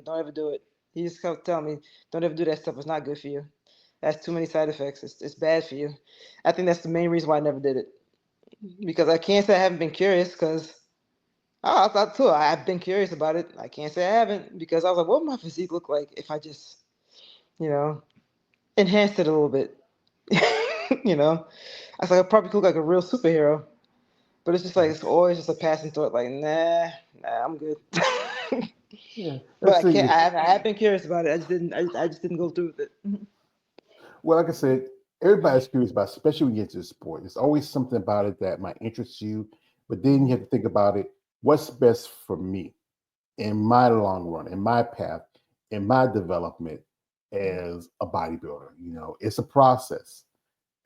Don't ever do it. He just kept telling me, don't ever do that stuff. It's not good for you. That's too many side effects. It's bad for you. I think that's the main reason why I never did it. Because I can't say I haven't been curious. Because I thought too. I've been curious about it. I can't say I haven't because I was like, what would my physique look like if I just, you know, enhanced it a little bit? you know, I was like, I probably look like a real superhero. But it's just like it's always just a passing thought. Like, nah, I'm good. Yeah, But let's I can't. see. I have been curious about it. I just didn't. I just didn't go through with it. Well, like I said, everybody's curious about, especially when you get into the sport. There's always something about it that might interest you, but then you have to think about it. What's best for me in my long run, in my path, in my development as a bodybuilder? It's a process,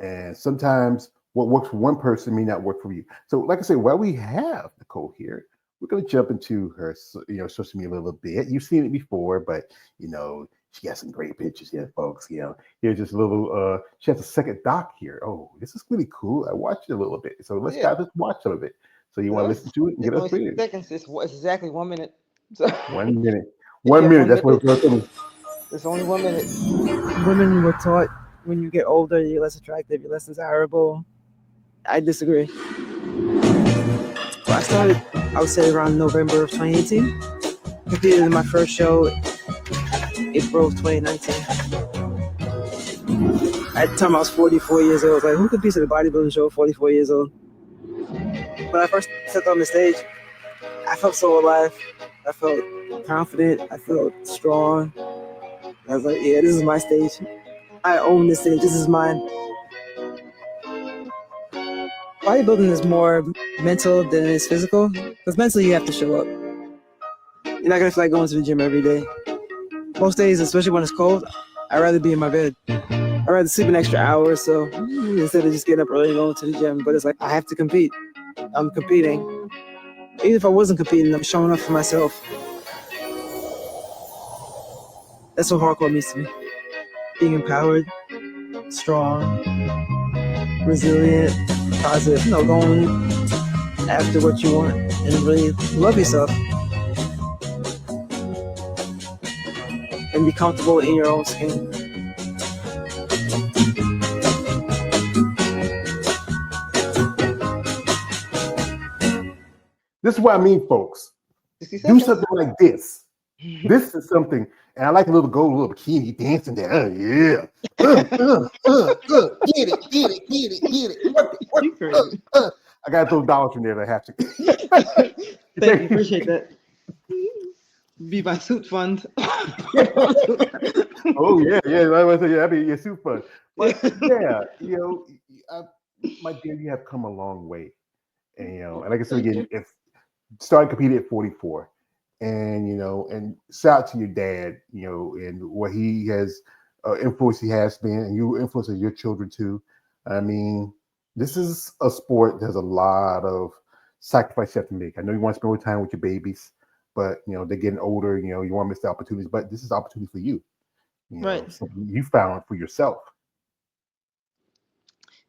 and sometimes what works for one person may not work for you. So, like I said, while we have Nicole here, we're going to jump into her, social media a little bit. You've seen it before, but she got some great pictures here, folks. Here's just a little. She has a second doc here. Oh, this is really cool. I watched it a little bit, so let's Yeah. guys, let's watch some of it. So you want to No, listen to it and it's get us only ready? 6 seconds. It's exactly 1 minute. So 1 minute. if you One have minute. one That's what minute, it's worth. it's only 1 minute. Women were taught when you get older, you're less attractive, you're less desirable. I disagree. Well, I started, I would say, around November of 2018. Competed in my first show April of 2019. At the time, I was 44 years old. I was like, who competes at a bodybuilding show at 44 years old? When I first stepped on the stage, I felt so alive. I felt confident. I felt strong. I was like, yeah, this is my stage. I own this stage. This is mine. Bodybuilding is more mental than it is physical. Because mentally, you have to show up. You're not going to feel like going to the gym every day. Most days, especially when it's cold, I'd rather be in my bed. I'd rather sleep an extra hour or so instead of just getting up early and going to the gym. But it's like, I have to compete. I'm competing. Even if I wasn't competing, I'm showing up for myself. That's what hardcore means to me. Being empowered, strong, resilient, positive. Going after what you want and really love yourself and be comfortable in your own skin. This is what I mean, folks. 60 Do seconds. something like this. This is something, and I like a little gold, little bikini dancing there. Oh, yeah. Get it, get it, get it, get it. Work it, work You it. crazy. I got those dollars from there that I have Thank you. to. Appreciate that. Be my suit fund. Oh, yeah, yeah. Like I said, yeah, I mean, you're super fun. But Yeah. yeah, I, my dear, you have come a long way. And, and like I said Thank again, you. if started competing at 44, and shout out to your dad, and what he has influence he has been, and you influences your children too. I mean, this is a sport that has a lot of sacrifice you have to make. I know you want to spend more time with your babies, but they're getting older. You want to miss the opportunities, but this is opportunity for you. Right. Something you found for yourself.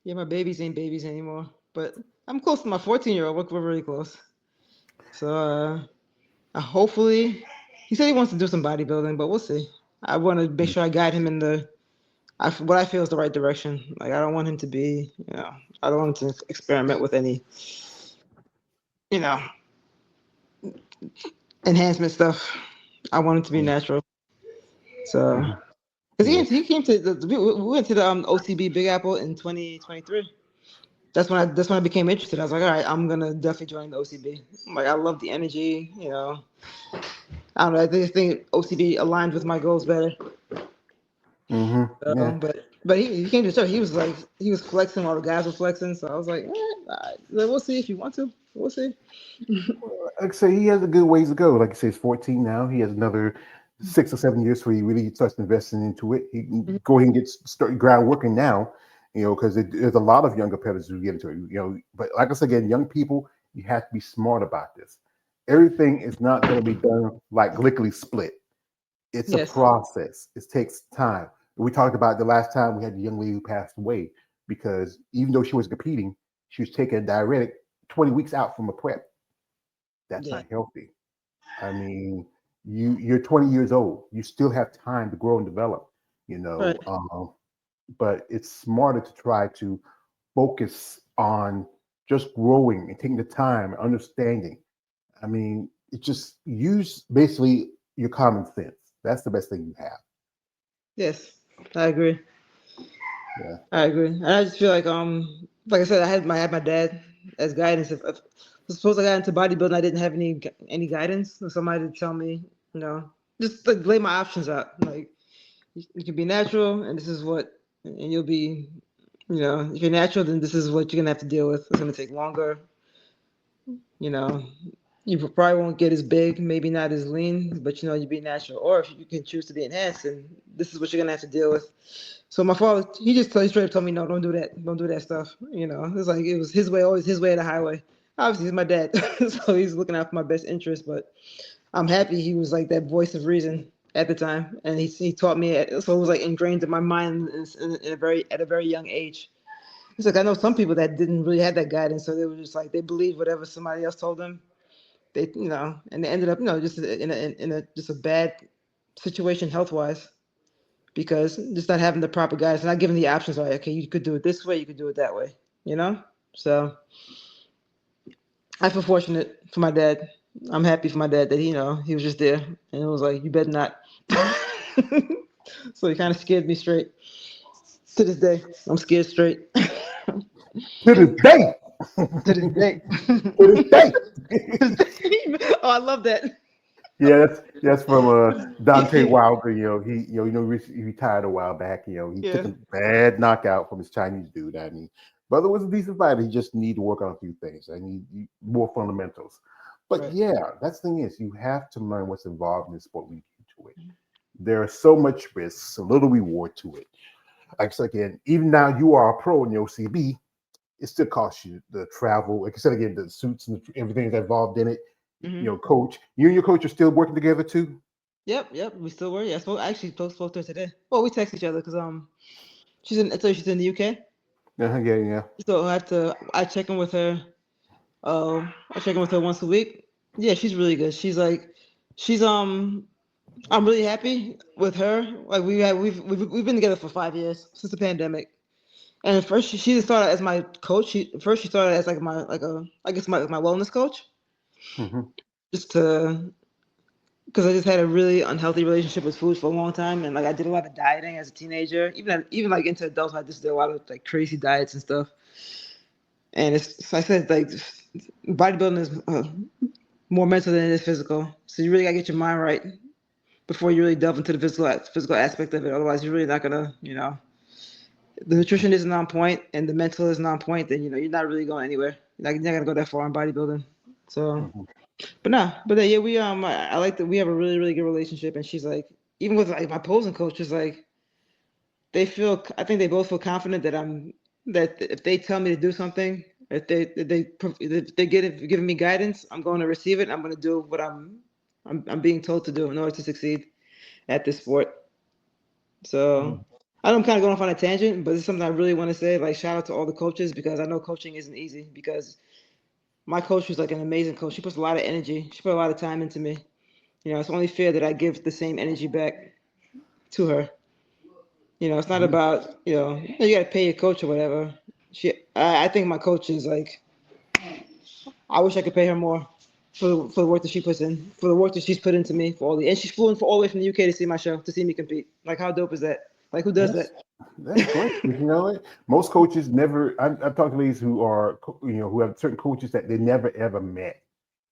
Yeah, my babies ain't babies anymore. But I'm close to my 14-year-old. We're really close. So hopefully, he said he wants to do some bodybuilding, but we'll see. I want to make sure I guide him in what I feel is the right direction. Like I don't want him to be, I don't want him to experiment with any, you know, enhancement stuff. I want him to be Yeah. natural. So, Mhm. because Yeah. he came to we went to the OCB Big Apple in 2023. That's when I became interested. I was like, all right, I'm gonna definitely join the OCB. Like I love the energy. I don't know. I think OCB aligned with my goals better. Yeah. But he came to the show. He was flexing while the guys were flexing. So I was like, all right, we'll see if you want to. We'll see. Like I say, he has a good ways to go. Like I say, he's 14 now. He has another 6 or 7 years where he really starts investing into it. He can go ahead and start ground working now, because there's a lot of young competitors who get into it. But like I said again, young people, you have to be smart about this. Everything is not going to be done like lickety split. It's a Yes. process. It takes time. We talked about the last time we had the young lady who passed away because even though she was competing, she was taking a diuretic 20 weeks out from a prep. That's Yeah. not healthy. I mean, you're 20 years old. You still have time to grow and develop, you Right. know. But it's smarter to try to focus on just growing and taking the time and understanding. I mean, it just use basically your common sense. That's the best thing you have. Yes, I agree. Yeah. I agree. And I just feel like I said, I had my dad as guidance. If suppose I got into bodybuilding, I didn't have any guidance, or somebody to tell me, you know, just like lay my options out. Like you can be natural, and this is what, and you'll be, you know, if you're natural, then this is what you're gonna have to deal with. It's gonna take longer. You know, you probably won't get as big, maybe not as lean, but you know, you be natural. Or if you can choose to be enhanced, and this is what you're gonna have to deal with. So my father, he just straight up told me, no, don't do that, don't do that stuff. You know, it's like it was his way, always his way or the highway. Obviously, he's my dad, so he's looking out for my best interest. But I'm happy he was like that voice of reason at the time, and he taught me. So it was like ingrained in my mind in a very at a very young age. It's like I know some people that didn't really have that guidance, so they were just like they believed whatever somebody else told them. They, you know, and they ended up, you know, just in a just a bad situation health wise because just not having the proper guidance, not giving the options. Like, okay, you could do it this way, you could do it that way. You know, so I feel fortunate for my dad. I'm happy for my dad that you know he was just there and it was like you better not. So he kind of scared me straight. To this day, I'm scared straight. To this day. To this day. To this day. To this day. Oh, I love that. Yeah, that's from Dante Wilder. You know, he retired a while back. You know, he took Yeah. a bad knockout from his Chinese dude. I mean, brother was a decent fighter. He just need to work on a few things. I need more fundamentals. But Right. yeah, that's the thing is you have to learn what's involved in the sport leading to it. There is so much risk, so little reward to it. Like I said again, even now you are a pro in the OCB, it still costs you the travel. Like I said again, the suits and everything that's involved in it. You know, Hmm. coach, you and your coach are still working together too. Yep. Yep. We still were. Yeah. I actually spoke to her today. Well, we text each other because I told you she's in the UK. Yeah, yeah. So I check in with her. I check in with her once a week. Yeah, she's really good. She's I'm really happy with her. Like we've been together for 5 years since the pandemic. And at first she didn't start out as my coach. She started as like my like a I guess my wellness coach, Hmm. just to because I just had a really unhealthy relationship with food for a long time, and like I did a lot of dieting as a teenager, even like into adulthood, I just did a lot of like crazy diets and stuff. And it's so I said like bodybuilding is more mental than it is physical. So you really gotta get your mind right before you really delve into the physical aspect of it. Otherwise, you're really not gonna, you know, the nutrition isn't on point and the mental isn't on point. Then you know you're not really going anywhere. Like you're not gonna go that far in bodybuilding. So, Hmm. but nah, but yeah, I like that we have a really good relationship, and she's like, even with like my posing coach is like, I think they both feel confident that that if they tell me to do something, if they giving me guidance, I'm going to receive it. I'm going to do what I'm being told to do in order to succeed at this sport. So I know I'm kind of going off on a tangent, but it's something I really want to say. Like shout out to all the coaches because I know coaching isn't easy. Because my coach was like an amazing coach. She puts a lot of energy. She put a lot of time into me. You know, it's only fair that I give the same energy back to her. You know, it's not Yeah. about you got to pay your coach or whatever. I think my coach is like, I wish I could pay her more for the work that she puts in, for the work that she's put into me, and she's flew in all the way from the UK to see my show, to see me compete. Like, how dope is that? Like, who does That's that? that's great. You know, most coaches never. I've talked to ladies who are, who have certain coaches that they never ever met.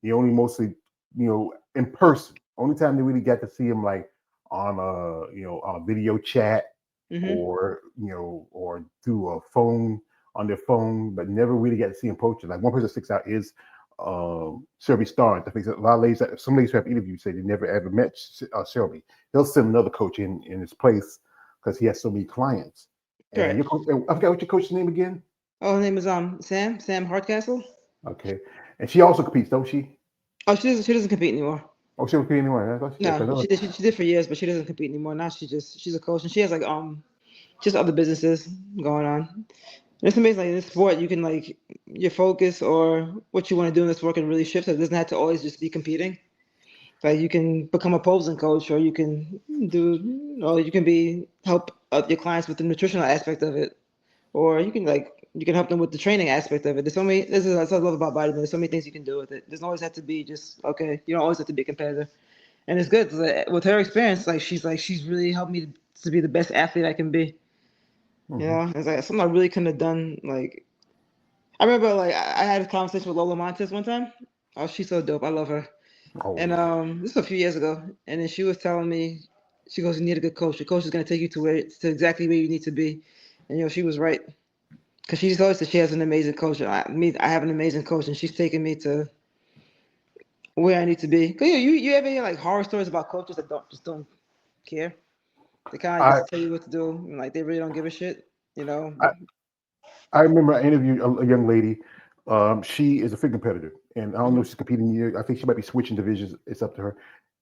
You only mostly, in person. Only time they really got to see them like on on a video chat Hmm. or through a phone on their phone, but never really got to see them coaching. Like one person that sticks out is Shelby Starnes. I think a lot of ladies, some ladies who have interviewed say they never ever met Shelby. They'll send another coach in his place because he has so many clients. And your Correct. coach, I forgot what your coach's name again. Oh, her name is Sam Hardcastle. Okay, and she also competes, don't she? Oh, she doesn't compete anymore. Oh, she don't compete anywhere. I thought she, yeah, No, 'cause she did for years, but she doesn't compete anymore. Now she's a coach, and she has like just other businesses going on. And it's amazing, like in this sport, you can like your focus or what you want to do in this sport can really shift. So it doesn't have to always just be competing. Like you can become a posing coach, or you can you can help your clients with the nutritional aspect of it, or you can help them with the training aspect of it. There's so many. This is what I love about bodybuilding. There's so many things you can do with it. Doesn't always have to be just okay. You don't always have to be a competitor, and it's good with her experience. She's really helped me to be the best athlete I can be. You know, it's like something I really couldn't have done. Like I remember, I had a conversation with Lola Montez one time. Oh, she's so dope. I love her. Oh, And this was a few years ago, and then she was telling me, she goes, "You need a good coach. The coach is gonna take you to exactly where you need to be." And she was right, because she always said she has an amazing coach. And I have an amazing coach, and she's taking me to where I need to be. Cause you ever hear like horror stories about coaches that don't care? They kind of I, just tell you what to do, and like they really don't give a shit, you know. I I remember I interviewed a young lady. She is a figure competitor, and I don't know if she's competing here. I think she might be switching divisions. It's up to her.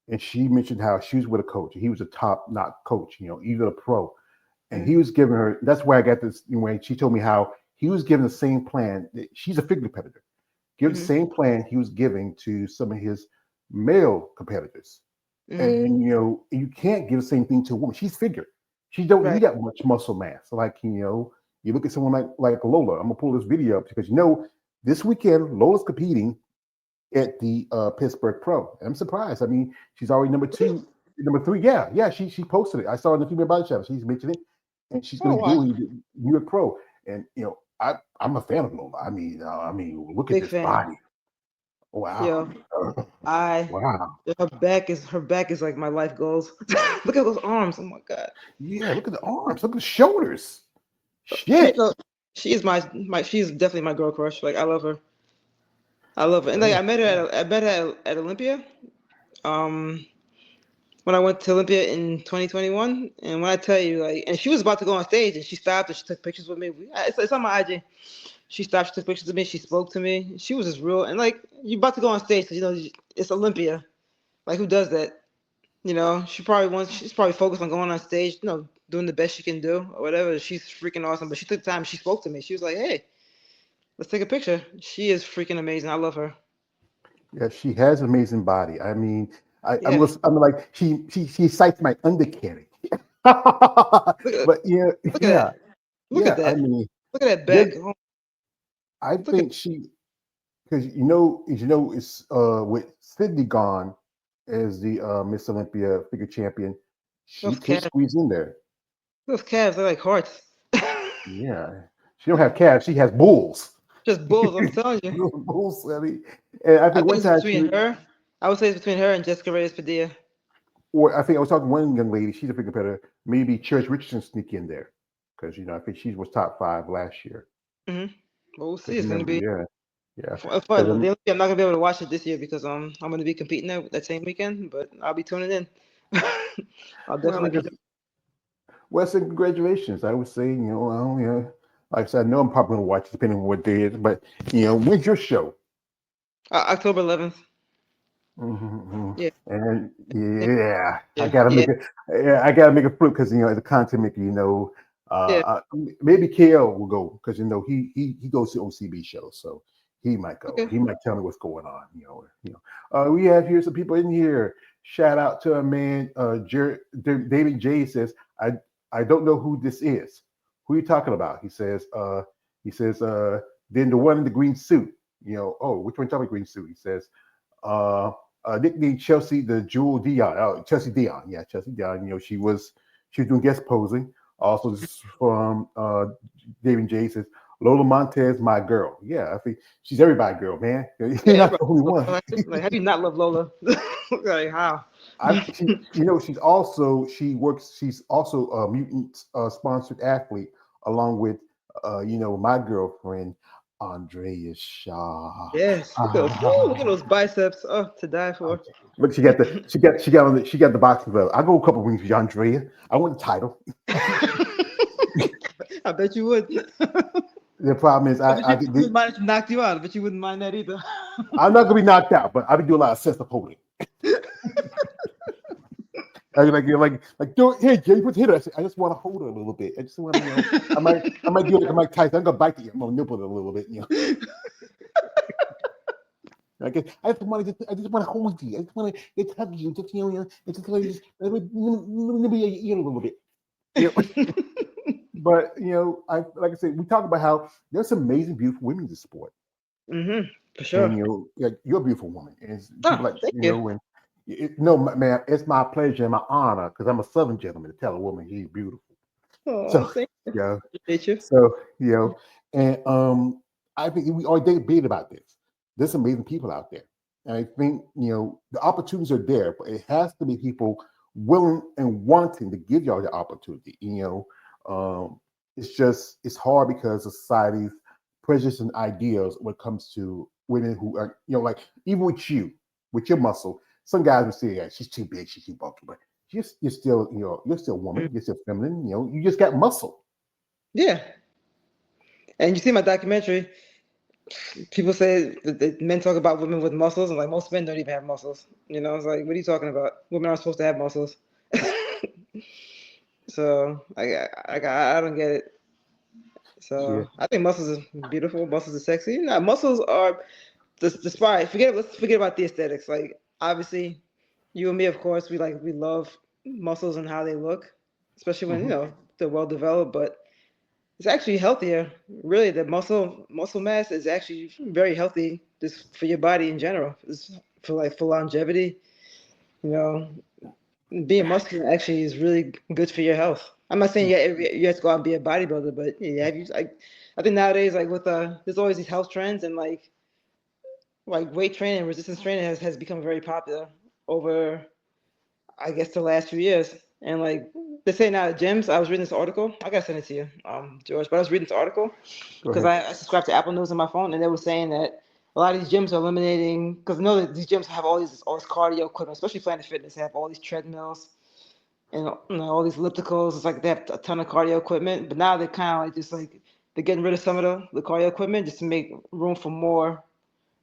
And she mentioned how she was with a coach. He was a top-notch coach, even a pro. And he was giving her. That's where I got this. When she told me how he was giving the same plan. She's a figure competitor. Give the same plan he was giving to some of his male competitors. And you can't give the same thing to a woman. She's figure. She don't need that much muscle mass. Like you look at someone like Lola. I'm gonna pull this video up because this weekend Lola's competing at the Pittsburgh Pro. And I'm surprised. I mean, she's already number 2, number 3. Yeah. She posted it. I saw it in the Female Body Shop. She's mentioned it, and she's going to do New York Pro. And I'm a fan of Lola. I mean, look at Big this fan. body. Wow. Wow. Her back is like my life goals. Look at those arms. Oh my god. Yeah, look at the arms. Look at the shoulders. Shit. She's she's definitely my girl crush. Like I love her. And like I met her at Olympia. When I went to Olympia in 2021, and when I tell you, and she was about to go on stage, and she stopped and she took pictures with me. It's on my IG. She stopped, she took pictures of me, she spoke to me. She was just real, and you're about to go on stage, because it's Olympia. Like who does that? She's probably focused on going on stage, doing the best she can do or whatever. She's freaking awesome. But she took time, she spoke to me. She was like, "Hey, let's take a picture." She is freaking amazing. I love her. Yeah, she has an amazing body. I mean, I'm like she cites my undercarriage. But yeah. Look at that. I mean, look at that back. I think because it's with Sydney gone as the Miss Olympia figure champion, she could squeeze in there. Those calves are like hearts. Yeah, she don't have calves. She has bulls. Just bulls, I'm telling you. Bulls, I mean, and I think one time I would say it's between her and Jessica Reyes Padilla. Or I think I was talking to one young lady. She's a big competitor. Maybe Church Richardson sneak in there because I think she was top 5 last year. Well, we'll see. It's gonna be fun. I'm not gonna be able to watch it this year because I'm gonna be competing that same weekend, but I'll be tuning in. I'll definitely. Well, so congratulations. I would say, like I said, I know I'm probably gonna watch it depending on what day it is, but when's your show? October 11th. Yeah. And I gotta make it. Yeah, I gotta make a flip because as a content maker, maybe KL will go because he goes to OCB shows, so he might go. Okay. He might tell me what's going on. We have here some people in here. Shout out to a man, David J says, I don't know who this is. Who are you talking about? He says, then the one in the green suit. Which one talking about green suit? He says, nicknamed Chelsea the Jewel Dion. Oh, Chelsea Dion. Yeah, Chelsea Dion. She was doing guest posing. Also, this is from David J says, Lola Montez, my girl. Yeah, I think she's everybody's girl, man. You're not the only one. How do you not love Lola? Like how? She's also a Mutant sponsored athlete along with my girlfriend Andrea Shaw. Yes, look at those biceps. Oh, to die for. Look, she got the boxing belt. I go a couple rings with Andrea. I want the title. I bet you would. The problem is, I might have knocked you out, but you wouldn't mind that either. I'm not gonna be knocked out, but I'll be doing a lot of sensitive holding. Like, do here, Jay, put hit her. I just want to hold her a little bit. I just want to, I might do it like Mike Tyson. I'm gonna bite the nipple it a little bit, I just want to hold you. I just want to hug you. Just let me eat a little bit. You know? But I like I said, we talk about how there's some amazing, beautiful women in the sport, For and sure. you're a beautiful woman, and people Oh, like thank you. and no, man, it's my pleasure and my honor because I'm a Southern gentleman to tell a woman she's beautiful. Oh, So thank you. yeah, Appreciate you. so and I think we are debate about this. There's amazing people out there, and I think the opportunities are there, but it has to be people willing and wanting to give y'all the opportunity. It's hard because of society's prejudice and ideas when it comes to women who are like even with your muscle. Some guys would say, yeah, she's too big, she's too bulky, but you're still you're still a woman, you're still feminine. You just got muscle. Yeah. And you see my documentary, people say that men talk about women with muscles, and like most men don't even have muscles. It's like, what are you talking about? Women aren't supposed to have muscles. So I don't get it. Yeah. So I think muscles is beautiful. Muscles are sexy. Muscles are despite let's forget about the aesthetics. Like obviously, you and me, of course, we love muscles and how they look, especially when Hmm. they're well developed. But it's actually healthier. Really, the muscle mass is actually very healthy just for your body in general. It's for longevity. You know, being muscular actually is really good for your health. I'm not saying you have to go out and be a bodybuilder, but yeah, I think nowadays like with there's always these health trends and like weight training, resistance training has become very popular over I guess the last few years. And like they say now at gyms, I was reading this article. I gotta send it to you, George. But I was reading this article Go because ahead. I subscribe to Apple News on my phone, and they were saying that a lot of these gyms are eliminating because I know that these gyms have all this cardio equipment, especially Planet Fitness. They have all these treadmills and all these ellipticals. It's like they have a ton of cardio equipment, but now they're kind of like just like they're getting rid of some of the cardio equipment just to make room for more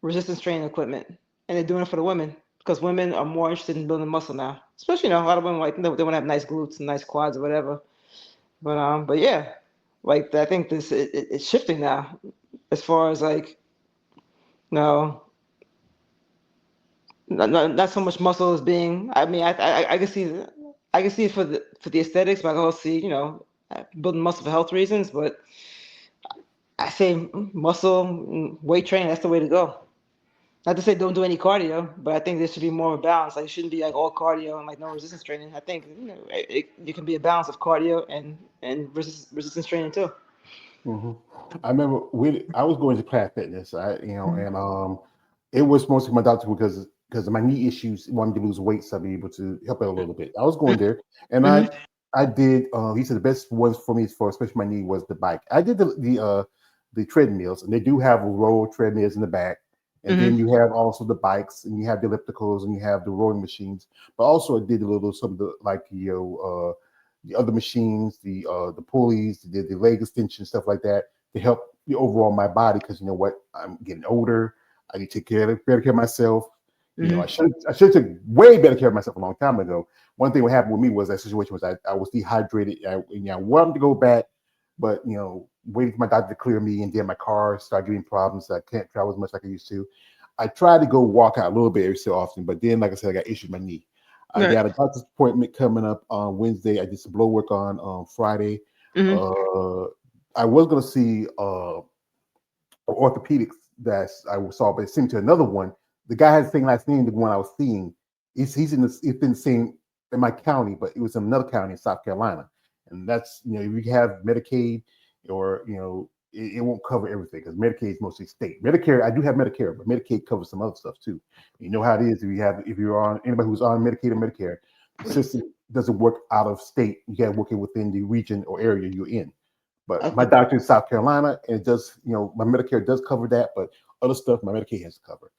resistance training equipment, and they're doing it for the women because women are more interested in building muscle now. Especially, a lot of women like they want to have nice glutes and nice quads or whatever. But yeah, like I think it's shifting now as far as like no, not so much muscle as being. I mean, I can see it for the aesthetics, but I can also see building muscle for health reasons. But I say muscle weight training, that's the way to go. Not to say don't do any cardio, but I think there should be more of a balance. Like it shouldn't be like all cardio and like no resistance training. I think it can be a balance of cardio and resistance training too. Hmm. I remember I was going to Planet Fitness. And it was mostly my doctor because of my knee issues, wanted to lose weight, so I'd be able to help it a little bit. I was going there, and Mm-hmm. I did. He said the best ones for me for especially my knee was the bike. I did the treadmills, and they do have roll treadmills in the back, and then Mm-hmm. you have also the bikes, and you have the ellipticals, and you have the rowing machines. But also, I did a little some of the like the other machines, the pulleys, the leg extension, stuff like that to help the overall my body because you know what, I'm getting older. I need to take better care of myself. Mm-hmm. I should take way better care of myself a long time ago. One thing what happened with me was that situation was I was dehydrated. I wanted to go back, but waiting for my doctor to clear me, and then my car started giving problems. I can't travel as much like I used to. I tried to go walk out a little bit every so often, but then, like I said, I got issues with my knee. I Right. got a doctor's appointment coming up on Wednesday. I did some blow work on Friday. Mm-hmm. Uh, I was going to see orthopedics that I saw, but it seemed to another one. The guy had the same last name, the one I was seeing. He's it's in the same in my county, but it was in another county in South Carolina. And that's if you have Medicaid or it won't cover everything because Medicaid is mostly state. Medicare, I do have Medicare, but Medicaid covers some other stuff too. You know how it is if you're on anybody who's on Medicaid or Medicare, the system doesn't work out of state. You got to work it within the region or area you're in. But my Okay. doctor in South Carolina, and it does, my Medicare does cover that, but other stuff my Medicaid has to cover.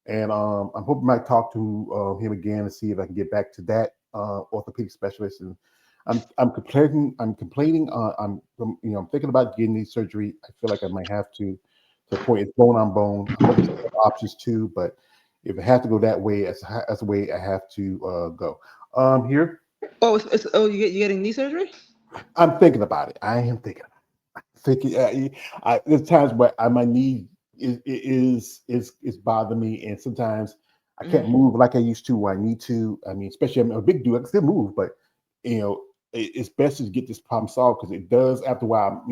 And I'm hoping I might talk to him again and see if I can get back to that orthopedic specialist. And I'm complaining. I'm thinking about getting knee surgery. I feel like I might have to the point it's bone on bone. I'm looking at options too, but if I have to go that way, that's the way I have to go. Here, Oh, you getting knee surgery? I'm thinking about it. I am thinking. Thinking, there's times where I might need. is bothering me, and sometimes I can't move like I used to when I need to. I mean, especially I'm a big dude, I can still move, but it's best to get this problem solved because it does after a while.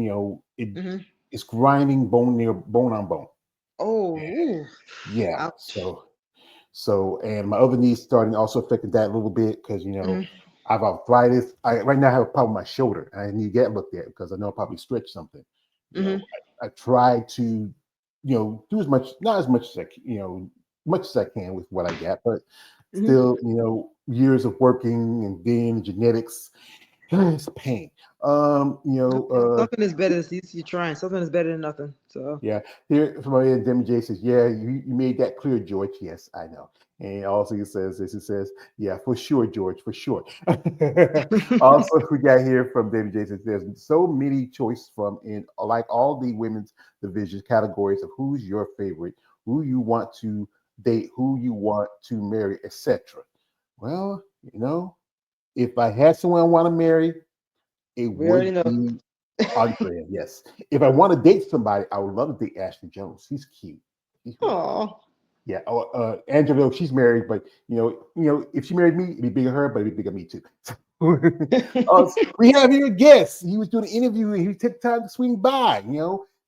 It's grinding bone on bone. Oh, ooh. Yeah. Ouch. So, and my other knee's starting also affecting that a little bit because I have arthritis. Right now I have a problem with my shoulder. I need to get looked at because I know I probably stretched something. I try to, do as much, not as much as much as I can with what I got, but still, years of working and then genetics, it's a pain. Something is better. You're trying. Something is better than nothing. So yeah. Here from my end, Demi J says, "Yeah, you made that clear, George." Yes, I know. And also he says this. He says, "Yeah, for sure, George, for sure." Also, we got here from Demi J says, "There's so many choices from in like all the women's division categories of who's your favorite, who you want to date, who you want to marry, etc." Well, if I had someone I want to marry, it we already would know. be Andrea. Yes. If I want to date somebody, I would love to date Ashley Jones. She's cute. Oh. Yeah. Angela, she's married, but if she married me, it'd be bigger her, but it'd be bigger me too. We have here a guest. He was doing an interview and he took time to swing by,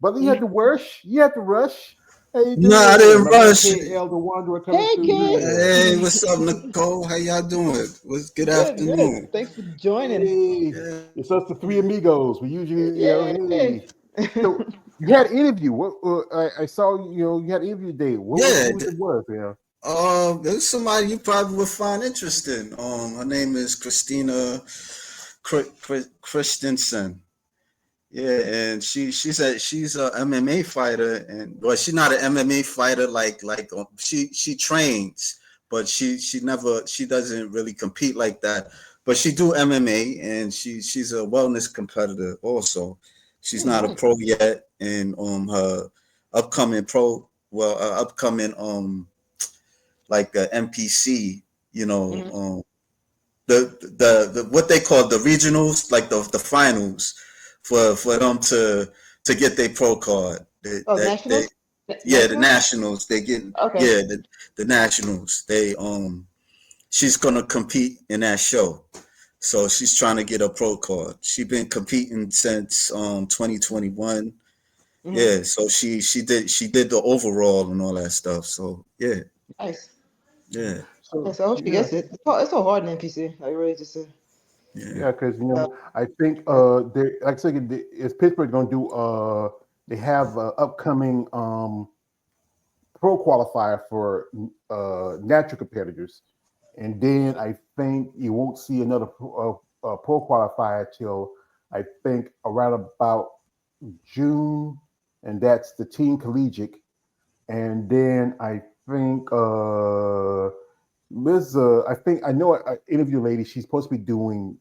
but you had to rush. You had to rush. No, I didn't rush. The Wanderer coming Hey, through. Hey, what's up, Nicole? How y'all doing? Good afternoon. Good. Thanks for joining. Hey, it's us, the three amigos. We usually, Yay. So you had an interview. What I saw, you had an interview today. What it was? There's somebody you probably would find interesting. Her name is Christina Christensen. Yeah, and she's a MMA fighter, and well, she's not an MMA fighter like she trains, but she doesn't really compete like that. But she do MMA, and she's a wellness competitor also. She's not a pro yet, and her upcoming like the NPC, the what they call the regionals, like the finals for them to get their pro card. Nationals? The nationals. They get the nationals. She's gonna compete in that show. So she's trying to get a pro card. She's been competing since 2021. Yeah, so she did the overall and all that stuff. So yeah. Nice. Yeah. So I hope she gets it. It's so hard in NPC. Like really just Yeah, because I think they like I said, is Pittsburgh going to do? They have upcoming pro qualifier for natural competitors, and then I think you won't see another pro qualifier till I think around about June, and that's the teen collegiate, and then I think Liz, I think I know an interview lady. She's supposed to be doing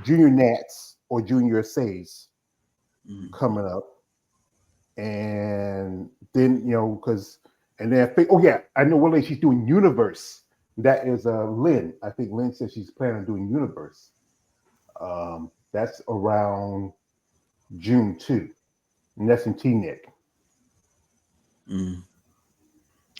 junior Nats or junior essays coming up, and then and then I think I know one lady she's doing Universe. That is Lynn. I think Lynn says she's planning on doing Universe. That's around June 2, and that's in T-Neck.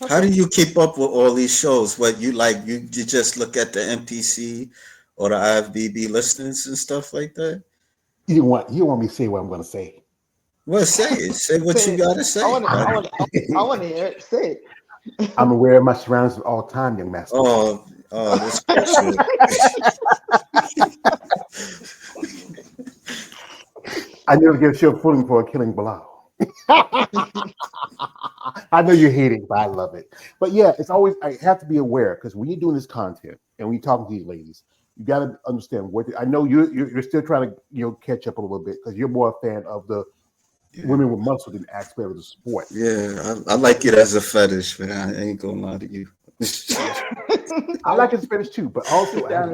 How do you keep up with all these shows? What you like? You just look at the NPC or the IFBB listings and stuff like that? You don't want me to say what I'm going to say. Well, say it. Say what you got to say. I want to hear it. Say it. I'm aware of my surroundings at all time, young master. Oh, this bullshit. I never give a shit fooling for a killing below. I know you hate it, but I love it. But yeah, it's always I have to be aware because when you're doing this content and when you're talking to these ladies, you got to understand what I know. You're still trying to catch up a little bit because you're more a fan of the women with muscle than aspect of the sport. Yeah, I like it as a fetish, man. I ain't gonna lie to you. I like his fetish too, but also No,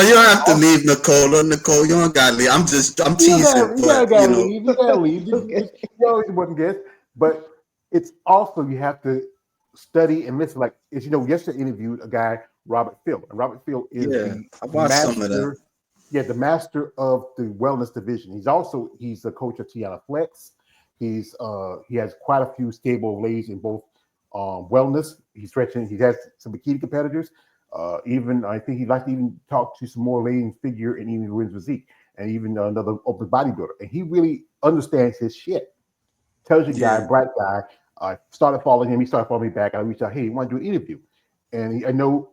you don't have to leave, Nicole. Nicole, you don't gotta leave. I'm teasing. You gotta leave. You gotta leave. You always want to guess, but it's also you have to study and listen. Like as yesterday I interviewed a guy, Robert Phil, and Robert Phil is the master. Yeah, the master of the wellness division. He's a coach of Tiana Flex. He has quite a few stable ladies in both wellness. He's stretching. He has some bikini competitors. Even I think he'd like to even talk to some more ladies in figure and even women's physique, and even another open bodybuilder. And he really understands his shit. Intelligent guy, bright guy. I started following him. He started following me back. I reached out, hey, you want to do an interview? And I know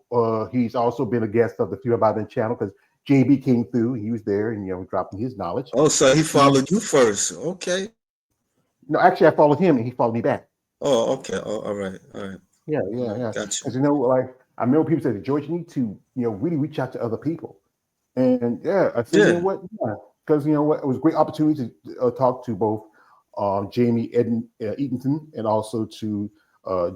he's also been a guest of the Female Bodybuilding channel because JB came through. He was there and dropping his knowledge. Oh, so he followed you first? Okay. No, actually, I followed him and he followed me back. Oh, okay. Oh, all right. Yeah. Gotcha. Because like I remember people said, George, you need to really reach out to other people. And I said, you know what? Yeah, because you know what, it was a great opportunity to talk to both Jamie Eatonton and also to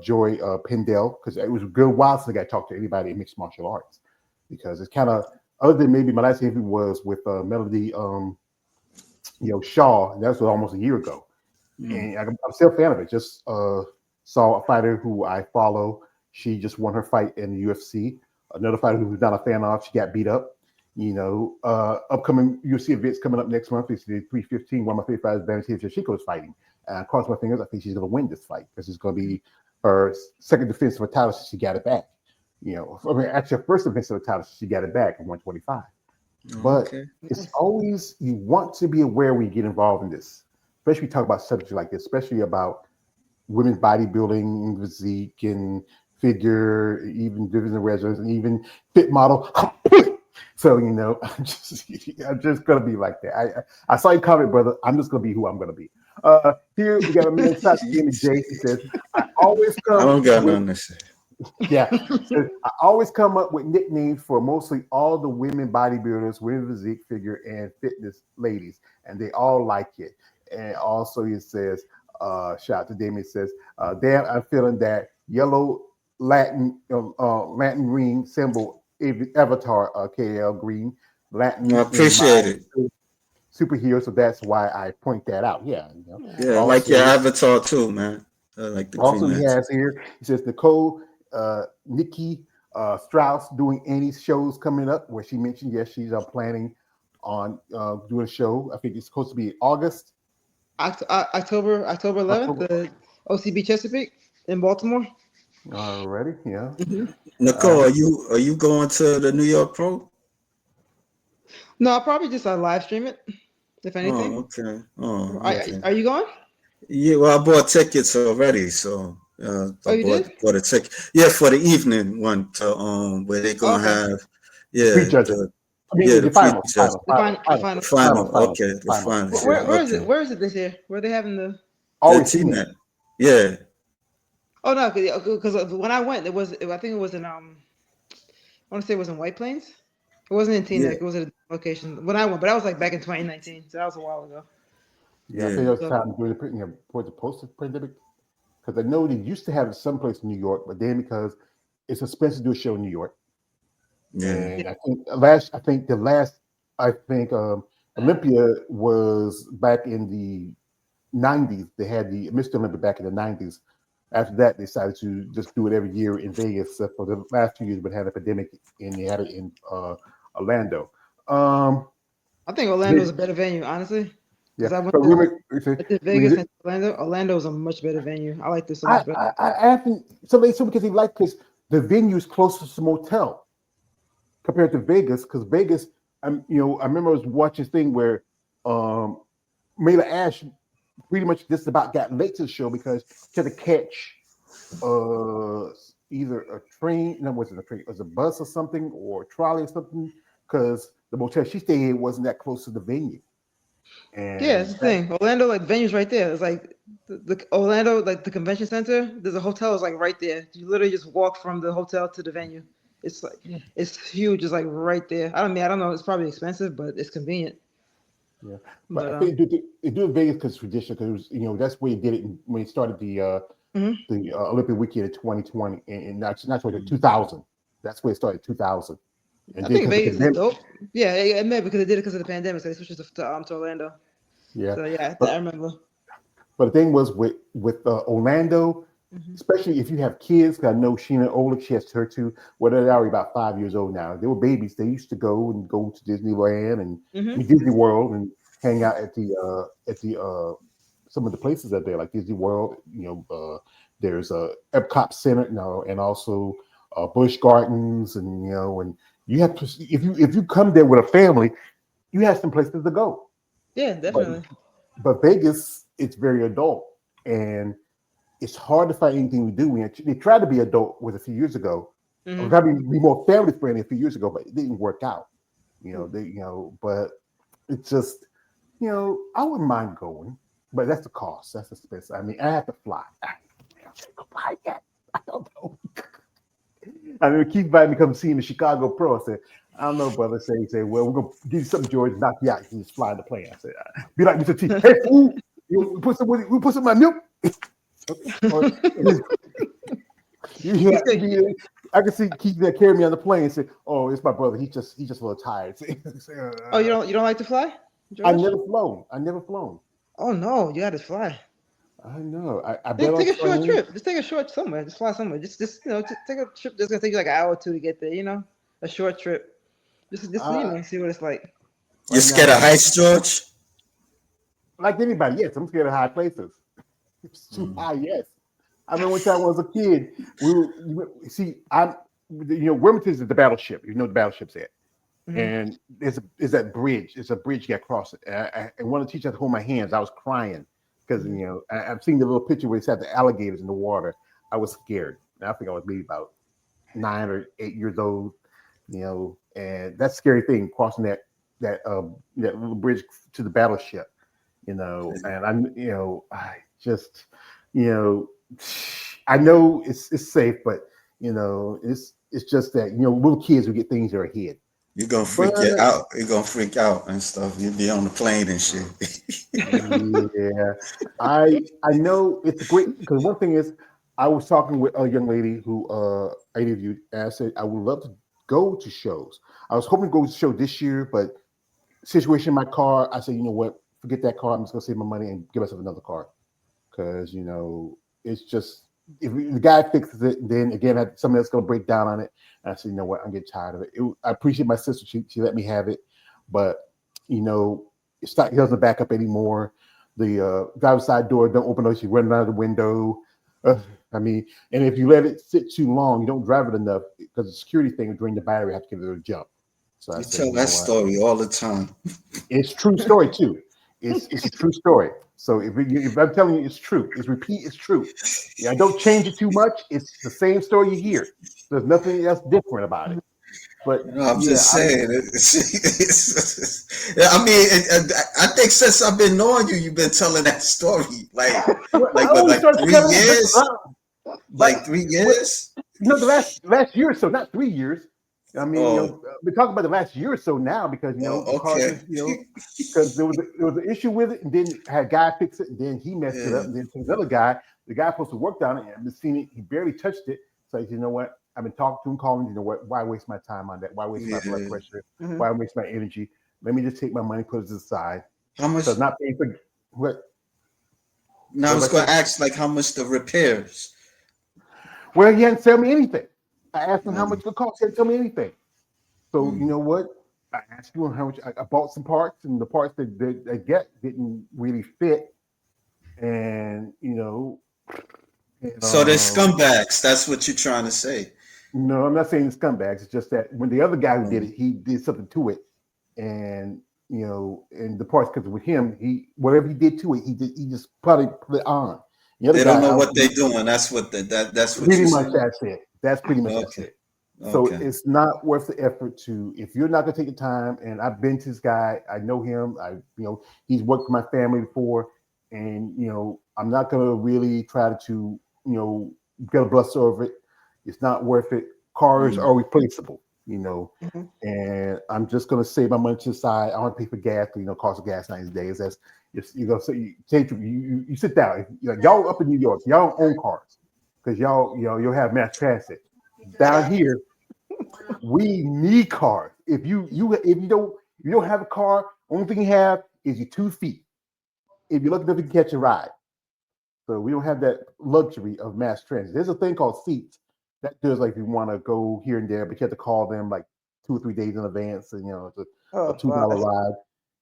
Joy Pendell, because it was a good while since I got to talk to anybody in mixed martial arts, because it's kind of, other than maybe my last interview was with Melody Shaw, and that was almost a year ago. And I'm still a fan of it. Just saw a fighter who I follow. She just won her fight in the UFC. Another fighter who's not a fan of, she got beat up. Upcoming UFC events coming up next month is the 315. One of my favorite fighters, Valentina Shevchenko, is fighting. And I cross my fingers. I think she's going to win this fight because it's going to be her second defense of a title since she got it back. Actually, her first defense of a title since she got it back in 125. But it's always, you want to be aware when you get involved in this, especially when you talk about subjects like this, especially about women's bodybuilding, physique, and figure, even division residents, and even fit model. So I'm just gonna be like that. I saw you comment, brother. I'm just gonna be who I'm gonna be. Here we got a man, Jimmy J. He says, I always come. I don't got nothing to say. Yeah, I always come up with nicknames for mostly all the women bodybuilders, women physique, figure, and fitness ladies, and they all like it. And also, he says, shout out to Damien. Says, damn, I'm feeling that yellow Latin ring symbol avatar, KL Green Latin. I appreciate it. Superhero, so that's why I point that out. Yeah, I like your avatar too, man. I like the also he has here. He says Nicole, Nikki Strauss doing any shows coming up. Where she mentioned, yes, she's planning on doing a show. I think it's supposed to be August. October 11th, the OCB Chesapeake in Baltimore. Already, yeah. Mm-hmm. Nicole, are you going to the New York Pro? No, I'll probably just live stream it, if anything. Oh, okay. Oh, okay. Are you going? Yeah, well, I bought tickets already, so bought a ticket. Yeah, for the evening one to where they're gonna have the final. Okay, the final. Where is it? Where is it this year? Where are they having the T-Net. Yeah. Oh no, because when I went, I think it was in I want to say it was in White Plains. It wasn't in T-Net. It was at a location when I went, but I was like back in 2019, so that was a while ago. Yeah, I think it was time during the post-pandemic, because I know they used to have it someplace in New York, but then because it's expensive to do a show in New York. Yeah. And I think Olympia was back in the 90s. They had the Mr. Olympia back in the 90s. After that, they decided to just do it every year in Vegas. For the last 2 years, but had a pandemic, and they had it in Orlando. I think Orlando is a better venue, honestly. Yeah, I did Vegas and Orlando. Orlando is a much better venue. I like this so much better. I think because the venue is closer to the motel compared to Vegas. Because Vegas, I remember I was watching this thing where Mayla Ash pretty much just about got late to the show because she had to catch either a train, no, it wasn't a train, it was a bus or something, or a trolley or something, because the motel she stayed in wasn't that close to the venue. And it's the thing. Orlando, like, the venue's right there. It's like the Orlando, like the convention center. There's a hotel is like right there. You literally just walk from the hotel to the venue. It's like it's huge. It's like right there. I don't know. It's probably expensive, but it's convenient. Yeah, but I think they do it Vegas because it's tradition. Because that's where you did it when you started the Olympic weekend in 2020 and not 2000. That's where it started, 2000. And I think Vegas is dope. Yeah, it may because they did it because of the pandemic, so they switched it to Orlando. Yeah. So I remember. But the thing was with Orlando, especially if you have kids. Cause I know Sheena Olick, she has her two. Well, they're already about 5 years old now. They were babies. They used to go to Disneyland and Disney World and hang out at the some of the places that there, like Disney World. There's a Epcot Center, and also Busch Gardens, and and you have to, if you come there with a family, you have some places to go. Yeah, definitely. But Vegas, it's very adult, and it's hard to find anything to do. They tried to be adult with a few years ago, or probably be more family friendly a few years ago, but it didn't work out. But it's just, I wouldn't mind going, but that's the cost. That's the expense. I mean, I have to fly. I don't know. I mean, Keith invited me to come see him in Chicago Pro. I said, I don't know, brother. He said, well, we're gonna give you something, George, knock you out. You just fly the plane. I said, be like Mr. T. Hey, fool, we put some in my milk. I can see Keith there carry me on the plane and say, "Oh, it's my brother. He's just a little tired." Oh, you don't like to fly? George? I never flown. Oh no, you got to fly. I know. I Take a short trip. Just take a short somewhere. Just fly somewhere. Just just take a trip that's gonna take you like an hour or two to get there. A short trip. Just see what it's like. You're scared of heights, George? Like anybody, yes. I'm scared of high places. It's too high, yes. I remember one time when I was a kid, Wilmington is the battleship. You know what the battleship's at. And there's that bridge. It's a bridge you got to cross it. I wanted to teach how to hold my hands. I was crying because I've seen the little picture where it's had the alligators in the water. I was scared. And I think I was maybe about 9 or 8 years old. And that's a scary thing, crossing that little bridge to the battleship. And I just I know it's safe, but it's just that little kids who get things in their head. You're gonna freak out. You're gonna freak out and stuff. You'll be on the plane and shit. Yeah, I know it's great because one thing is, I was talking with a young lady who I interviewed, and I said I would love to go to shows. I was hoping to go to the show this year, but situation in my car, I said, you know what, forget that car. I'm just gonna save my money and give myself another car because it's just if the guy fixes it, then again somebody else gonna break down on it. And I said, you know what, I'm getting tired of it. I appreciate my sister; she let me have it, but it's not. He doesn't back up anymore. The driver's side door don't open up. She running out of the window. And if you let it sit too long, you don't drive it enough because the security thing will drain the battery. Have to give it a jump. So you tell that story all the time. It's a true story too. It's a true story. So if I'm telling you it's true, it's true. Yeah, don't change it too much. It's the same story you hear. There's nothing else different about it. But I'm just saying. I think since I've been knowing you, you've been telling that story like 3 years. Like 3 years. The last year or so, not 3 years. I mean, we're talking about the last year or so now because because there was an issue with it, and then had a guy fix it, and then he messed it up, and then another guy, the guy supposed to work on it, and I've been seeing it, he barely touched it. So you know what? I've been talking to him, calling. You know what? Why waste my time on that? Why waste my blood pressure? Why waste my energy? Let me just take my money, put it aside. How much? So not paying for what? Now I was going to ask, like, how much the repairs? Well, he hadn't tell me anything. I asked him how much it cost. He didn't tell me anything. So you know what? I asked him how much. I bought some parts, and the parts that I get didn't really fit. And so they're scumbags. That's what you're trying to say. No, I'm not saying scumbags. It's just that when the other guy who did it, he did something to it, and and the parts, because with him, whatever he did to it, he just probably put it on. They don't know what they're doing. That's what that's what pretty much that's it. That's pretty much that's it. So Okay. it's not worth the effort if you're not gonna take the time. And I've been to this guy. I know him. He's worked for my family before, and I'm not gonna really try to get a bluster over it. It's not worth it. Cars are replaceable, and I'm just gonna save my money to the side. I want to pay for gas, cost of gas nowadays. That's you sit down. Y'all up in New York, y'all don't own cars because you'll have mass transit. Down here, we need cars. If you don't have a car, only thing you have is your 2 feet. If you're lucky enough to catch a ride. So we don't have that luxury of mass transit. There's a thing called seats that does like if you want to go here and there, but you have to call them like 2 or 3 days in advance, and it's a $2 ride.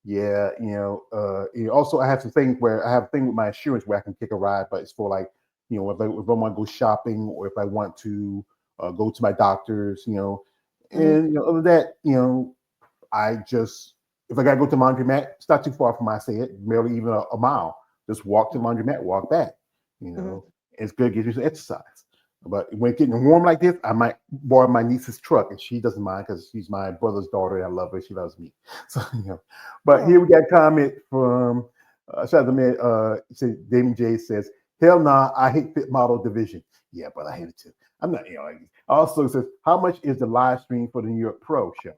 Yeah, also I have some things where I have a thing with my insurance where I can take a ride, but it's for like, if I want to go shopping or if I want to go to my doctors, and other than that, I just if I gotta go to laundromat, it's not too far from I say it, barely even a mile. Just walk to the laundromat, walk back. It's good, gives me some exercise. But when it's getting warm like this, I might borrow my niece's truck, and she doesn't mind because she's my brother's daughter, and I love her. She loves me. So But here we got a comment from shout out to me. Damon J says, "Hell nah, I hate fit model division." Yeah, but I hate it too. I'm not. Also says, "How much is the live stream for the New York Pro show?"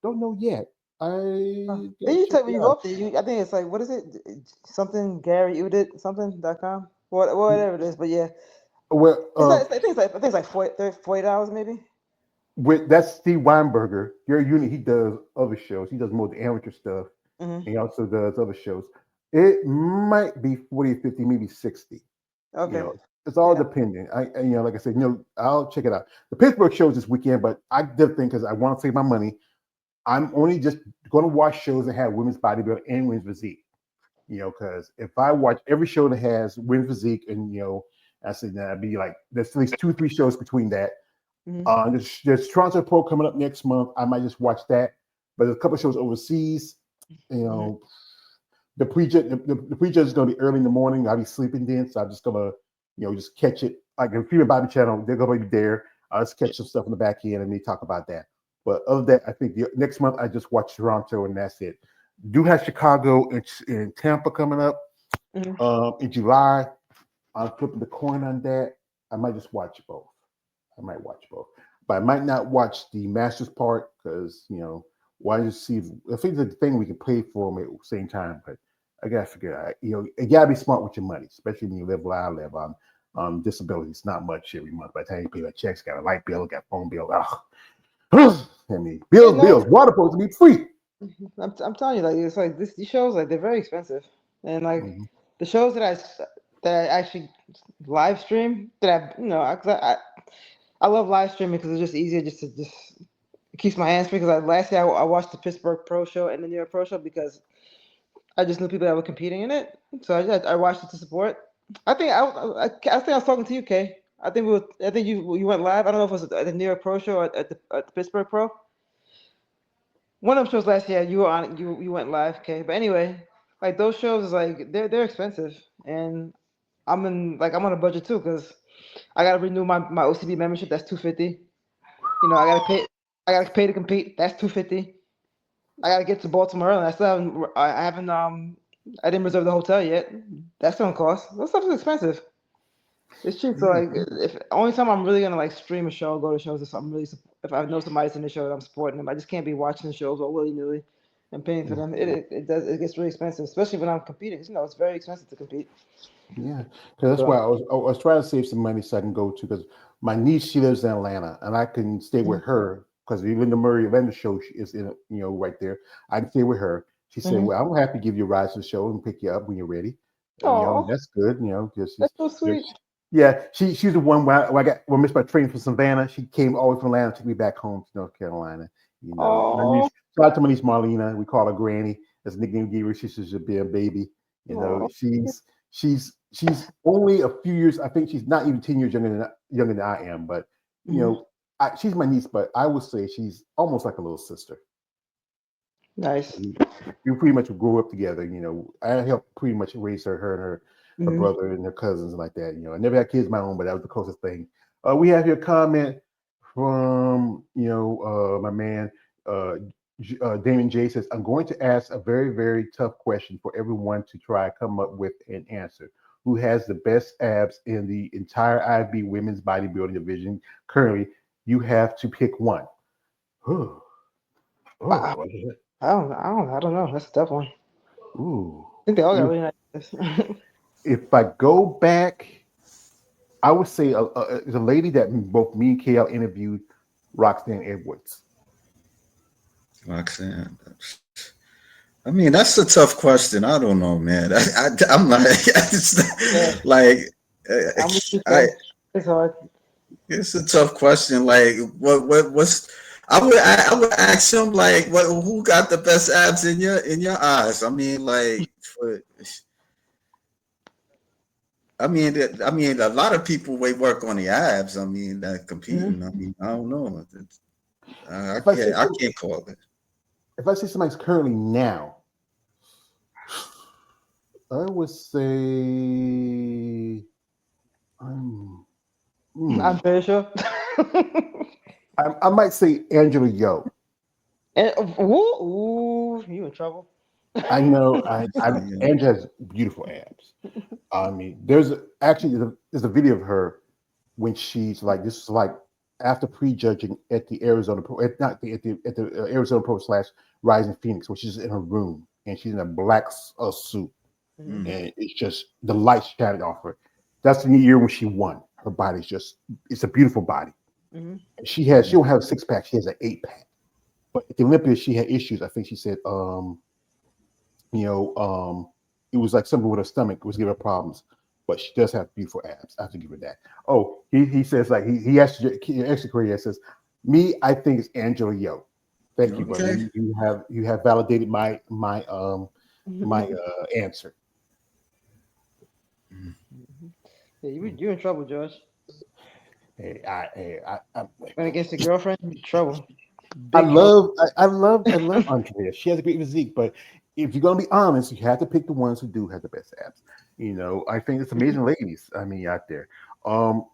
Don't know yet. Then you tell me you go up there. I think it's like, what is it? Something Gary Udit something.com. Whatever it is, but yeah. Well, I think it's like $40 maybe. That's Steve Weinberger. Gary Unit, he does other shows. He does more of the amateur stuff. He also does other shows. It might be 40, 50, maybe 60. Okay. It's all dependent. Like I said, I'll check it out. The Pittsburgh show is this weekend, but I did think because I want to save my money, I'm only just going to watch shows that have women's bodybuilding and women's physique. Because if I watch every show that has women's physique and I said that'd be like there's at least 2-3 shows between that. There's Toronto Pro coming up next month. I might just watch that. But there's a couple of shows overseas. The pre-judge is going to be early in the morning. I'll be sleeping then, so I'm just gonna just catch it. Like the Female Bobby channel, they're going to be there. I'll just catch some stuff in the back end and maybe talk about that. But other than that, I think next month I just watch Toronto and that's it. Do have Chicago and Tampa coming up in July. I'm flipping the coin on that. I might just watch both. But I might not watch the Masters part because why just see? I think the thing we can pay for them at the same time. But I gotta figure out. You gotta be smart with your money, especially when you live where I live. On disability, it's not much every month. By the time you pay that checks, got a light bill, got a phone bill. Bills, water supposed to be free. I'm telling you, like it's like these shows, like they're very expensive, and like the shows that I actually live stream that I love live streaming because it's just easier, it keeps my hands free. Because last year I watched the Pittsburgh Pro Show and the New York Pro Show because I just knew people that were competing in it, so I watched it to support. I think I was talking to you, Kay. I think you went live. I don't know if it was at the New York Pro Show or at the Pittsburgh Pro. One of them shows last year, you were on. You went live, Kay. But anyway, like those shows is like they're expensive, and I'm on a budget too because I gotta renew my OCB membership. That's $250. I gotta pay to compete. That's $250. I gotta get to Baltimore early. I didn't reserve the hotel yet. That's gonna cost. That stuff is expensive. It's cheap. So like, if only time I'm really gonna like stream a show, go to shows, if I know somebody's in the show that I'm supporting them, I just can't be watching the shows all willy nilly and paying for them. It gets really expensive, especially when I'm competing. It's very expensive to compete. Yeah, because that's why I was trying to save some money so I can go to because my niece she lives in Atlanta and I can stay with her because even the Murray Atlanta show is in right there. I can stay with her. She said, "Well, I'm happy to give you a ride to the show and pick you up when you're ready." That's good. Because that's so sweet. Yeah, she's the one where I missed my train from Savannah. She came all the way from Atlanta, took me back home to North Carolina. Shout out to my niece Marlena. We call her Granny. That's a nickname we gave her. She should be a baby. She's only a few years. I think she's not even 10 years younger than I am. But she's my niece. But I would say she's almost like a little sister. Nice. We pretty much grew up together. I helped pretty much raise her and her brother and their cousins and like that. I never had kids of my own, but that was the closest thing. We have here a comment from my man Damon J says, "I'm going to ask a very, very tough question for everyone to try to come up with an answer. Who has the best abs in the entire IFB women's bodybuilding division currently? You have to pick one." I don't know. That's a tough one. Ooh. I think they all got really nice. If I go back, I would say the lady that both me and KL interviewed, Roxanne Edwards. Roxanne. I mean, that's a tough question. I don't know, man. I'm like, it's hard. It's a tough question. Like, what's I would ask him like, what? Who got the best abs in your eyes? I mean, like, I mean, a lot of people they work on the abs. I mean, that Mhm. competing. I mean, I don't know. I If I say can't. I can't call it. if I say somebody's currently now, I would say I'm. I'm very sure. I might say Angela Yo. And you in trouble. I know. Yeah. Angela has beautiful abs. I mean, there's a video of her when she's like this is like after prejudging at the Arizona Pro, not the, at the Arizona Pro slash Rising Phoenix, where she's in her room and she's in a black suit Mhm. Mm. and it's just the light shining off her. That's the year when she won. Her body's just it's a beautiful body. Mhm. She don't have a 6 pack. She has an 8 pack. But at the Olympics, she had issues. I think she said you know, it was like something with her stomach was giving her problems. But she does have beautiful abs. I have to give her that. Oh, he says like he actually Korea says, me, I think it's Angela Yo. Thank you, brother. Okay. You have validated my answer. Mm. Yeah, you in trouble, George. I Went against your girlfriend, you in trouble. Big trouble. I love Andrea. She has a great physique, but if you're gonna be honest, you have to pick the ones who do have the best abs. You know, I think it's amazing ladies. I mean, out there.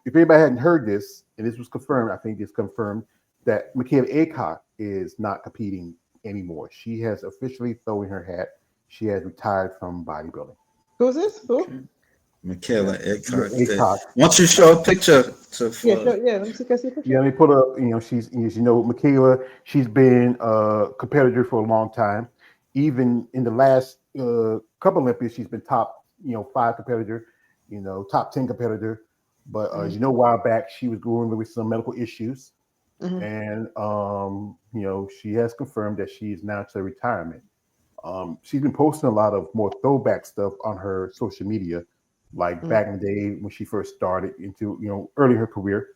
If anybody hadn't heard this, and this was confirmed, I think it's confirmed that Michaela Aycock is not competing anymore. She has officially thrown her hat. She has retired from bodybuilding. Who's this? Who? Okay. Michaela Yeah, Eckhart. Aycock. Why don't you show a picture to Yeah, for? sure. Yeah, let me see. Can I see a picture? Yeah, they put up. You know, she's as you know, Michaela. She's been a competitor for a long time. Even in the last couple Olympics, she's been top. You know, 5 competitor. You know, top 10 competitor. But Mhm. as you know, a while back, she was going with some medical issues, Mhm. and you know, she has confirmed that she is now to retirement. She's been posting a lot of more throwback stuff on her social media, like Mhm. back in the day when she first started into early in her career.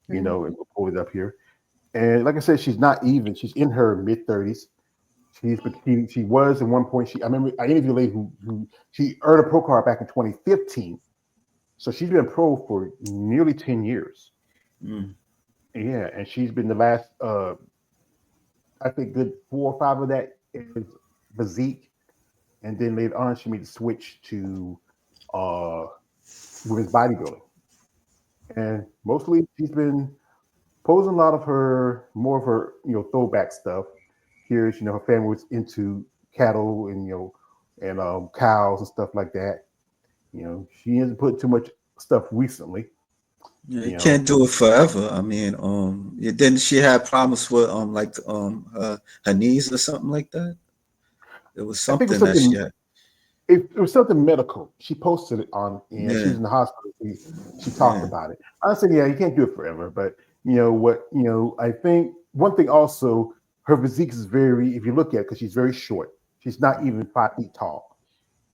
You Mhm. know, and we'll pull it up here. And like I said, she's not even. She's in her mid 30s. She was at one point. I remember I interviewed a lady who she earned a pro card back in 2015. So she's been a pro for nearly 10 years. Mm. Yeah, and she's been the last I think good 4 or 5 of that is physique, and then later on she made the switch to uh women's bodybuilding. And mostly she's been posing a lot of her more of her throwback stuff. Here's her family was into cattle and and cows and stuff like that. She hasn't put too much stuff recently. Yeah, you You know, can't do it forever. I mean, didn't she have problems with like her knees or something like that? It was I think it was something that she something. had. It was something medical. She posted it on, and she Yeah, was in the hospital. She talked yeah. about it. I said, yeah, you can't do it forever, but you know what? I think one thing also, her physique is very. If you look at it, because she's very short, she's not even 5 feet tall,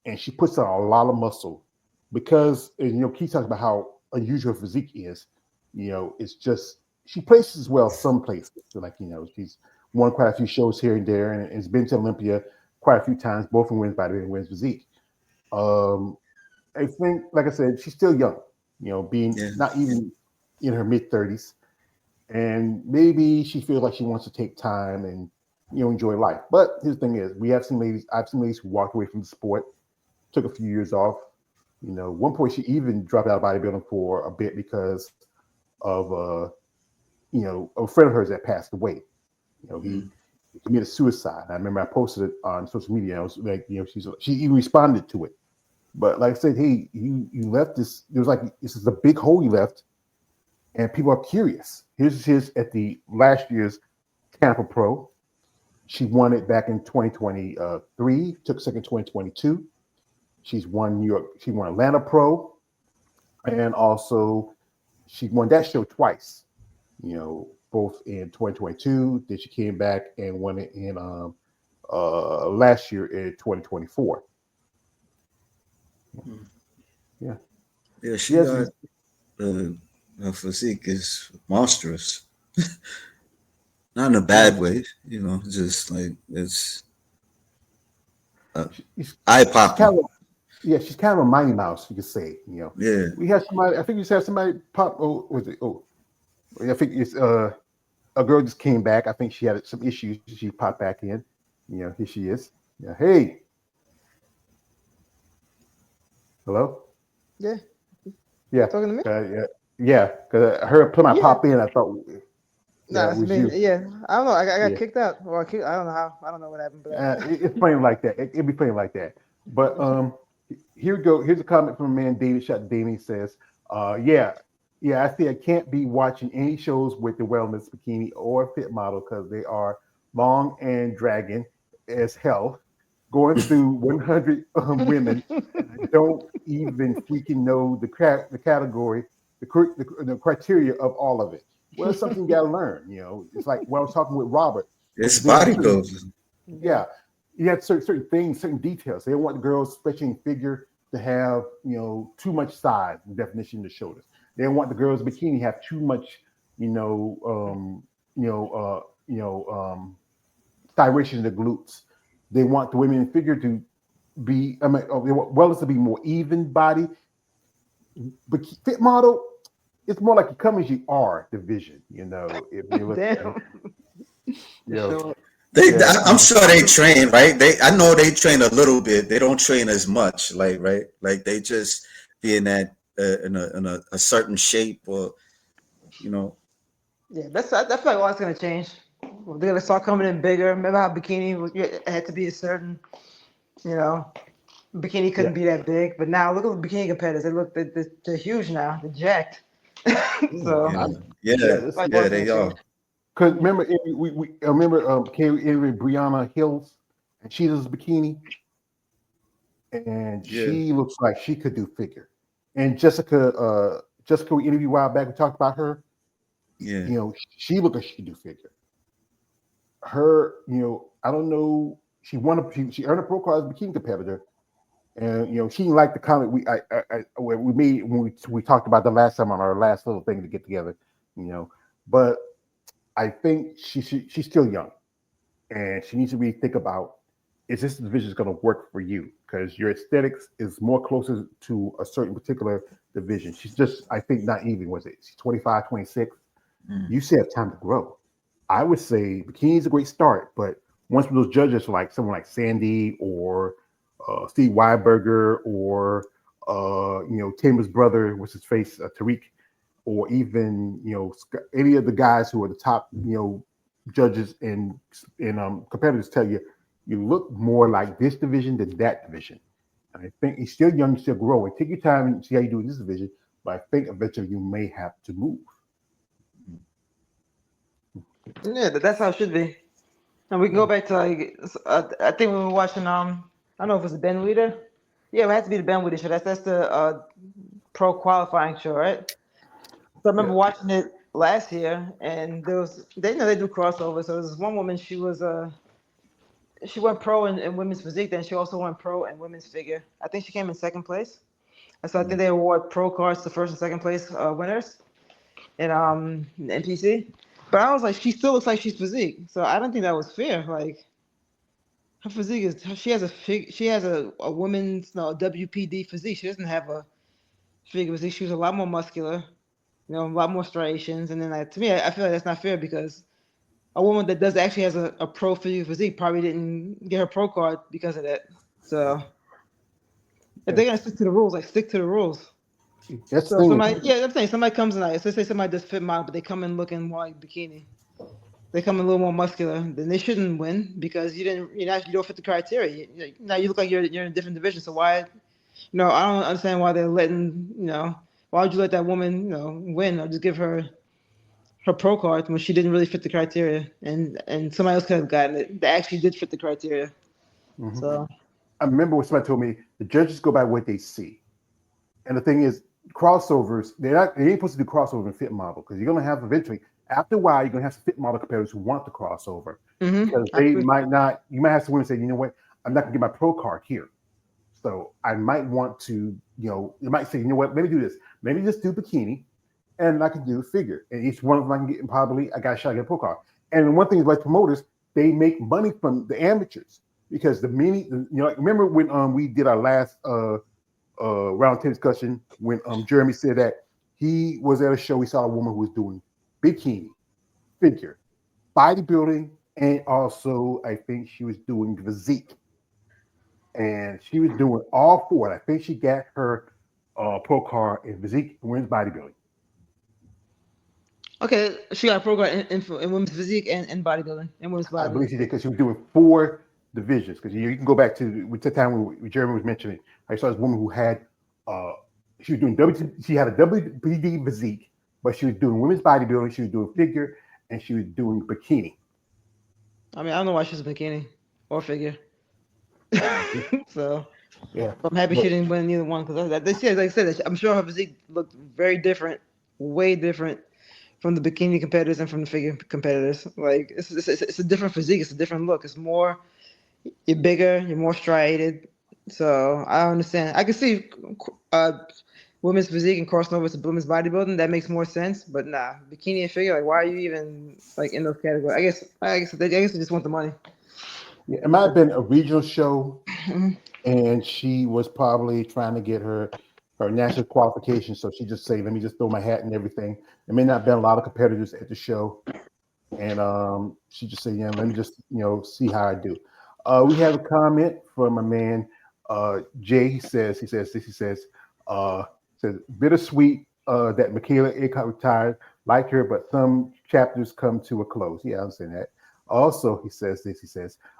and she puts on a lot of muscle because Keith talks about how unusual her physique is. It's just she places well some places. So like she's won quite a few shows here and there, and has been to Olympia quite a few times, both in women's bodybuilding and women's physique. Um, I think, like I said, she's still young. Being Yeah. not even in her mid 30s, and maybe she feels like she wants to take time and enjoy life. But his thing is, we have seen ladies. I've seen ladies who walked away from the sport, took a few years off. At one point she even dropped out of bodybuilding for a bit because of a friend of hers that passed away. He Mm. committed suicide. I remember I posted it on social media. I was like, she even responded to it. But like I said, hey, you left this. It was like this is a big hole you left, and people are curious. Here's his at the last year's Tampa Pro. She won it back in 2023. Took second 2022. She's won New York. She won Atlanta Pro, and also she won that show twice. Both in 2022. Then she came back and won it in last year in 2024. Mm. Yeah, Yeah, she she has. got, uh, her physique is monstrous. Not in a bad way, just like it's She's, eye she's popping. kind of yeah, she's kind of a Mighty Mouse, you could say. Yeah. We had somebody. I think we just had somebody pop. Oh, was it? Oh, I think it's a girl just came back. I think she had some issues. She popped back in. Here she is. Yeah. Hey. Hello. Yeah, Yeah. talking to me. Yeah. Yeah. Because I heard my Yeah. pop in. I thought Nah, it it's was me. you. Yeah, I don't know. I got Yeah. kicked out. Well, I don't know how. I don't know what happened, but It's playing like that. It'd be playing like that. But here we go. Here's a comment from a man, David Shot Damien says, yeah, I see I can't be watching any shows with the wellness bikini or fit model because they are long and dragging as hell, going through 100 women. And I don't even freaking know the category, the criteria of all of it. Well, it's something you got to learn. It's like when I was talking with Robert. It's There are certain- bodybuilding. yeah, you have certain things, certain details. They don't want the girls, especially in figure, to have too much size and definition in the shoulders. They don't want the girls bikini to have too much styration in the glutes. They want the women in figure to be they want wellness to be more even body. But fit model, it's more like you come as you are division. If you look at damn. it, I'm sure they train, right? I know they train a little bit. They don't train as much, right? Like they just be in that in a certain shape, or Yeah, I feel like all that's gonna change. They're gonna start coming in bigger. Remember how bikini had to be a certain, bikini couldn't be that big, but now look at the bikini competitors. They're huge now. They're jacked. So yeah, they are. Because remember, we remember Brianna Hills, and she does bikini, and she looks like she could do figure. And Jessica, we interviewed a while back. We talked about her. Yeah, she looked like she could do figure. Her, I don't know. She earned a pro card as a bikini competitor, and she didn't like the comment we made when we talked about the last time on our last little thing to get together. But I think she's still young, and she needs to really think about, is this division going to work for you? Because your aesthetics is more closer to a certain particular division. She's just, I think, not even, was it? She's 25, 26. You still have time to grow. I would say bikini is a great start, but once those judges are like someone like Sandy or Steve Weiberger or Tamer's brother, what's his face, Tariq, or even any of the guys who are the top judges and competitors tell you look more like this division than that division. And I think he's still young, still growing. Take your time and see how you do in this division, but I think eventually you may have to move. yeah, that's how it should be. And we can go back to I think we were watching I don't know if it was the Ben Weeder. Yeah, it had to be the Ben Weeder show. That's the pro qualifying show, right? So I remember watching it last year, and they do crossovers. So there was one woman, she went pro in women's physique, then she also went pro in women's figure. I think she came in second place. And so I think they award pro cards to first and second place winners in NPC. But I was like, she still looks like she's physique, so I don't think that was fair. Like, her physique is she has a women's WPD physique. She doesn't have a figure physique. She was a lot more muscular, a lot more striations. And then to me, I feel like that's not fair because a woman that does actually has a pro figure physique probably didn't get her pro card because of that. So if they're gonna stick to the rules, stick to the rules. That's so I'm saying somebody comes in, let's say somebody does fit model, but they come in looking more like bikini. They come in a little more muscular, then they shouldn't win because you don't fit the criteria. Now you look like you're in a different division. So why? I don't understand why they're letting why would you let that woman win or just give her pro card when she didn't really fit the criteria and somebody else could have gotten it. They actually did fit the criteria. Mm-hmm. So I remember when somebody told me the judges go by what they see, and the thing is, crossovers, they ain't supposed to do crossover and fit model because you're going to have eventually, after a while, you're going to have some fit model competitors who want the crossover because they might not, you might have some women say, you know what, I'm not going to get my pro card here. So I might want to, you might say, you know what, let me do this. Maybe just do bikini and I can do figure. And each one of them I can get probably, I got a shot at a pro card. And one thing is like promoters, they make money from the amateurs because like, remember when we did our last round table discussion when Jeremy said that he was at a show, he saw a woman who was doing bikini, figure, bodybuilding, and also I think she was doing physique. And she was doing all four. I think she got her pro card in physique and women's bodybuilding. Okay, she got a program in women's physique and bodybuilding and women's bodybuilding. I believe she did because she was doing 4 divisions. Because you can go back to the time when Jeremy was mentioning. I saw this woman who had she was doing she had a WBD physique, but she was doing women's bodybuilding, she was doing figure, and she was doing bikini. I mean, I don't know why she's a bikini or figure. So yeah, I'm happy she didn't win neither one because like I said, I'm sure her physique looked very different, way different from the bikini competitors and from the figure competitors. Like it's a different physique, it's a different look. It's more, you're bigger, you're more striated. So I understand. I can see women's physique and crossing over to women's bodybuilding. That makes more sense. But nah, bikini and figure, like why are you even like in those categories? I guess they just want the money. Yeah, it might have been a regional show, and she was probably trying to get her national qualification. So she just say, "Let me just throw my hat and everything." There may not have been a lot of competitors at the show, and she just said, "Yeah, let me just see how I do." We have a comment from a man, Jay. He says, bittersweet that Michaela Aycock retired. Like her, but some chapters come to a close. Yeah, I understand that. Also, he says,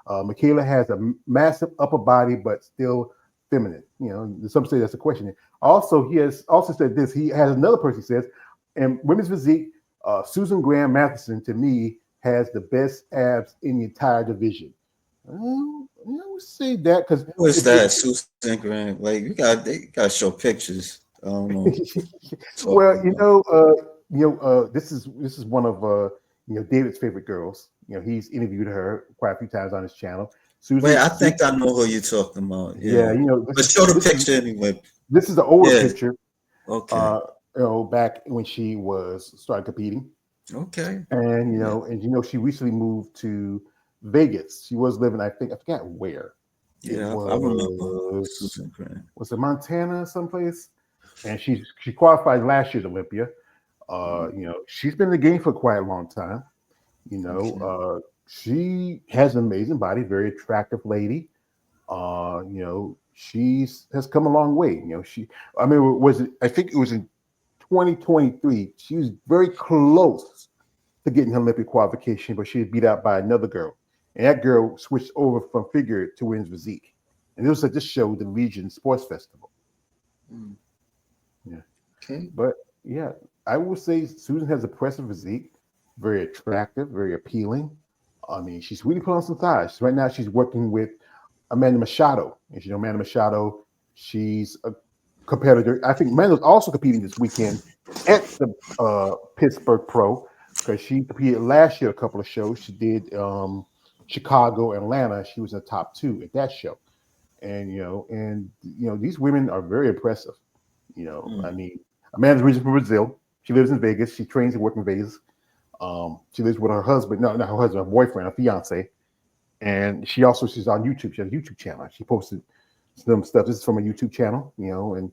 Michaela has a massive upper body, but still feminine. Some say that's a question. Also, he has also said this. He has another person, he says, in women's physique, Susan Graham Matheson, to me, has the best abs in the entire division. I would say that because what's that, Susan Graham? Like they gotta show pictures. I don't know. Well, this is one of David's favorite girls. He's interviewed her quite a few times on his channel. Susan, wait, I think I know who you're talking about. Yeah, but show the picture anyway. This is an older picture. Okay. Back when she started competing. Okay. And she recently moved to Vegas. She was living, I forgot where. Yeah, I remember Susan Graham. Was it Montana someplace? And she qualified last year at Olympia. She's been in the game for quite a long time. She has an amazing body, very attractive lady. She has come a long way. I think it was in 2023. She was very close to getting her Olympic qualification, but she was beat out by another girl. And that girl switched over from figure to women's physique. And it was at this show, the Legion Sports Festival. Yeah. Okay. But yeah, I will say Susan has impressive physique, very attractive, very appealing. I mean, she's really put on some thighs. Right now, she's working with Amanda Machado. And Amanda Machado, she's a competitor. I think Amanda's also competing this weekend at the Pittsburgh Pro because she competed last year a couple of shows. She did Chicago, Atlanta. She was in the top 2 at that show. And these women are very impressive. I mean, Amanda's originally from Brazil. She lives in Vegas. She trains and works in Vegas. She lives with her husband, not her husband, her boyfriend, her fiance. And she's on YouTube. She has a YouTube channel. She posted some stuff. This is from a YouTube channel, and